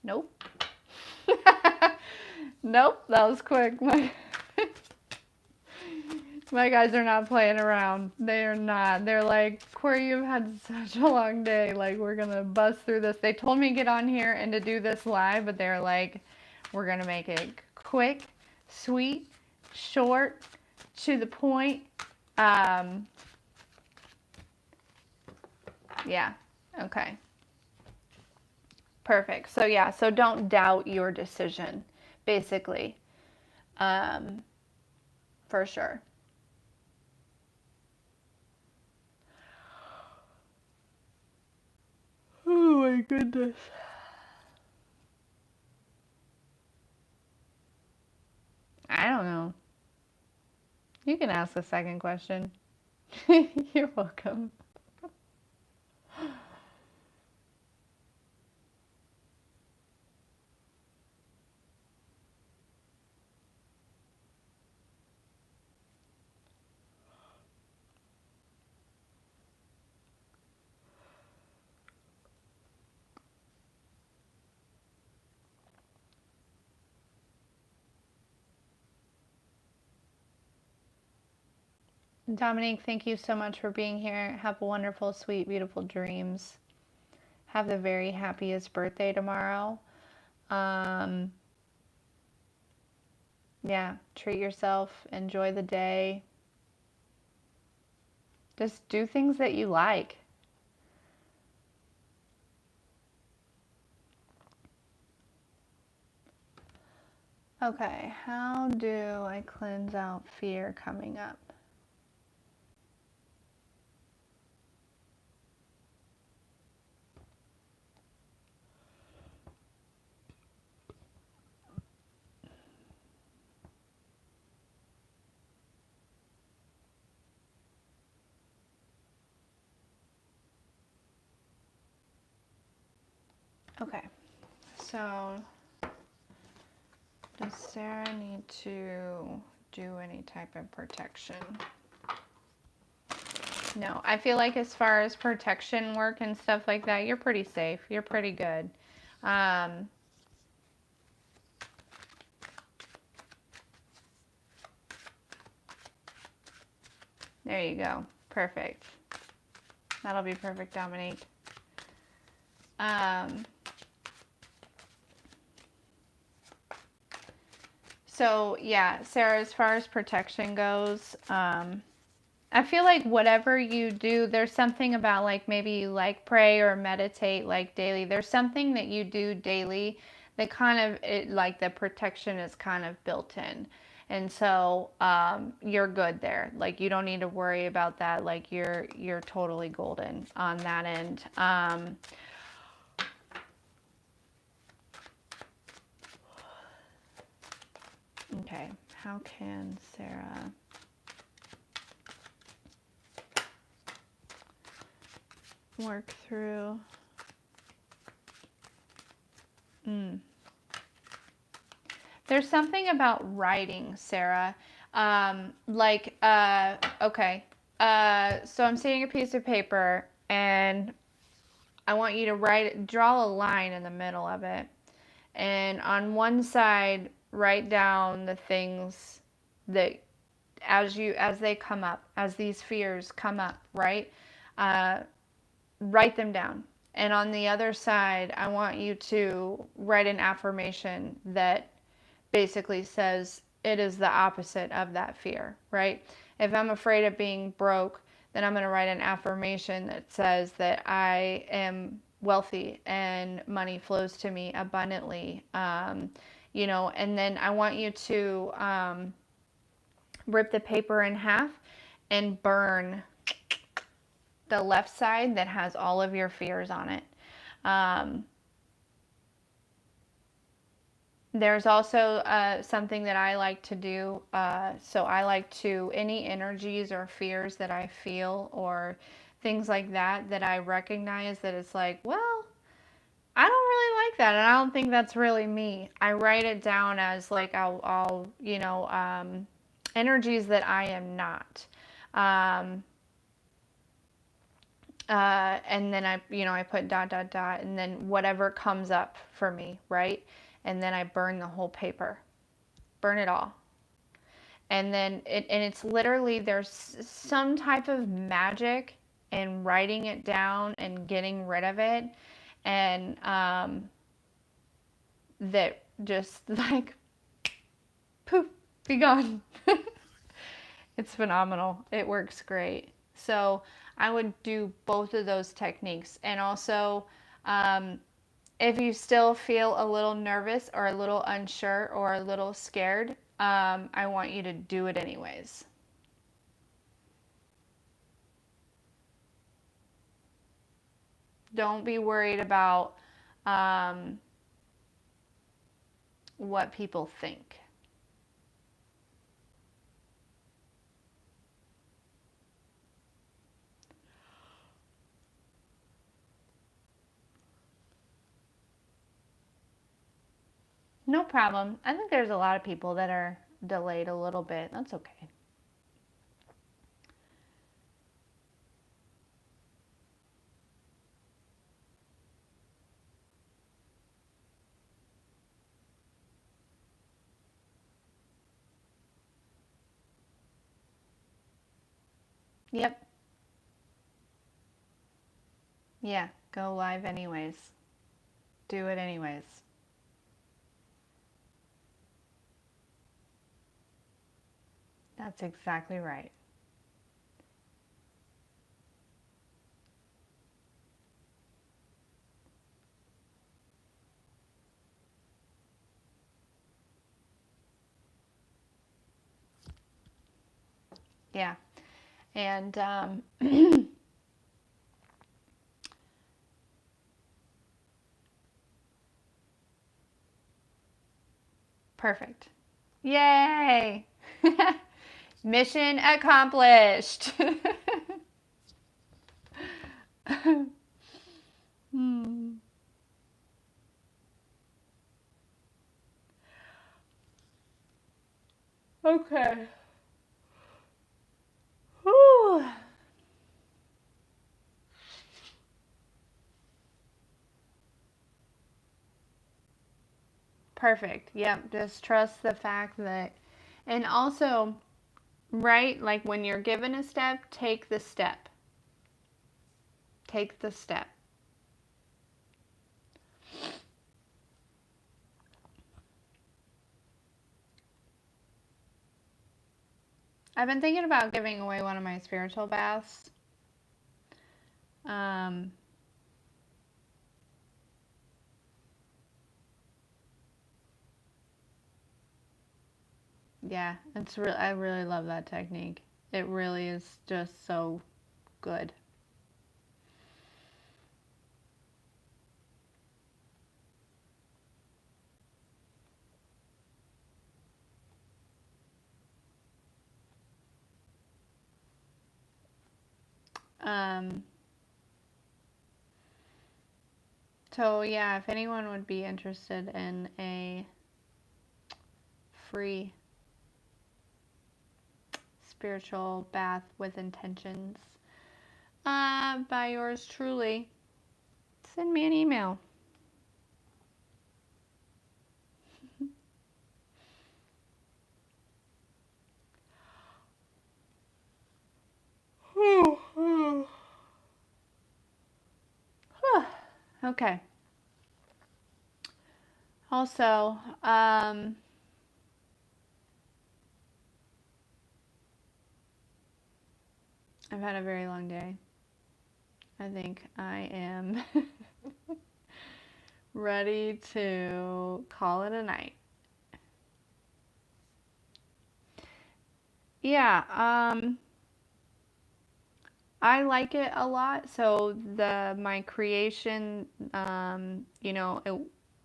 Nope. Nope, that was quick. My guys are not playing around. They are not. They're like, Corey, you've had such a long day. Like, we're going to bust through this. They told me to get on here and to do this live, but they're like, we're going to make it quick, sweet, short, to the point. Yeah. Okay. Perfect. So, yeah. So, don't doubt your decision, basically. For sure. Oh my goodness. I don't know. You can ask a second question. You're welcome. Dominique, thank you so much for being here. Have wonderful, sweet, beautiful dreams. Have the very happiest birthday tomorrow. Yeah, treat yourself, enjoy the day. Just do things that you like. Okay, how do I cleanse out fear coming up? Okay, so does Sarah need to do any type of protection? No, I feel like as far as protection work and stuff like that, you're pretty safe. You're pretty good. There you go. Perfect. That'll be perfect, Dominique. So yeah, Sarah, as far as protection goes, I feel like whatever you do, there's something about like maybe you like pray or meditate like daily. There's something that you do daily that kind of like the protection is kind of built in. And so you're good there. Like you don't need to worry about that. Like you're totally golden on that end. Okay, how can Sarah work through? There's something about writing, Sarah. Okay. So I'm seeing a piece of paper and I want you to draw a line in the middle of it. And on one side, write down the things that as they come up, as these fears come up, right? Write them down. And on the other side, I want you to write an affirmation that basically says it is the opposite of that fear, right? If I'm afraid of being broke, then I'm going to write an affirmation that says that I am wealthy and money flows to me abundantly. And then I want you to rip the paper in half and burn the left side that has all of your fears on it. There's also something that I like to do. So I like to, any energies or fears that I feel or things like that, that I recognize that it's like, well, I don't really like that. And I don't think that's really me. I write it down as like, energies that I am not. And then I put ... and then whatever comes up for me, right? And then I burn the whole paper, burn it all. And then it's literally, there's some type of magic in writing it down and getting rid of it. And, that just like, poof, be gone. It's phenomenal. It works great. So I would do both of those techniques. And also, if you still feel a little nervous or a little unsure or a little scared, I want you to do it anyways. Don't be worried about what people think. No problem. I think there's a lot of people that are delayed a little bit. That's okay. Yep. Yeah, go live anyways. Do it anyways. That's exactly right. Yeah. And perfect. Yay! Mission accomplished. Hmm. Okay. Whew. Perfect. Yep. Just trust the fact that, and also, right, like when you're given a step, take the step. Take the step. I've been thinking about giving away one of my spiritual baths. Um, yeah, it's real. I really love that technique. It really is just so good. Um, so yeah, if anyone would be interested in a free spiritual bath with intentions, by yours truly, send me an email. Okay. Also, I've had a very long day. I think I am ready to call it a night. Yeah, I like it a lot. So my creation,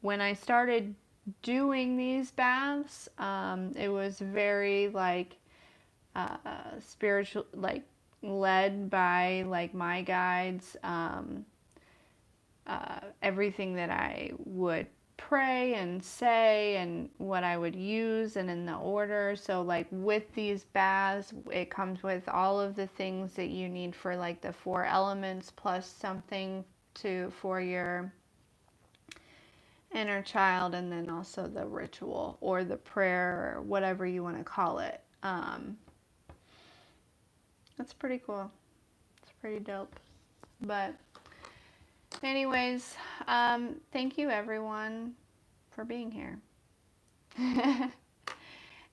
when I started doing these baths, it was very like spiritual, like led by like my guides. Everything that I would pray and say and what I would use and in the order. So like with these baths, it comes with all of the things that you need for like the 4 elements plus something for your inner child, and then also the ritual or the prayer or whatever you want to call it. That's pretty cool. It's pretty dope. But anyways, thank you everyone for being here.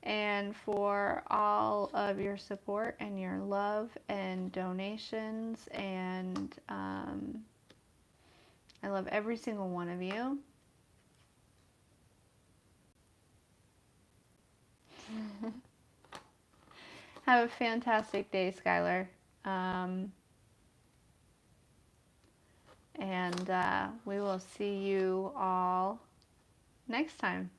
And for all of your support and your love and donations. And I love every single one of you. Have a fantastic day, Skylar. And we will see you all next time.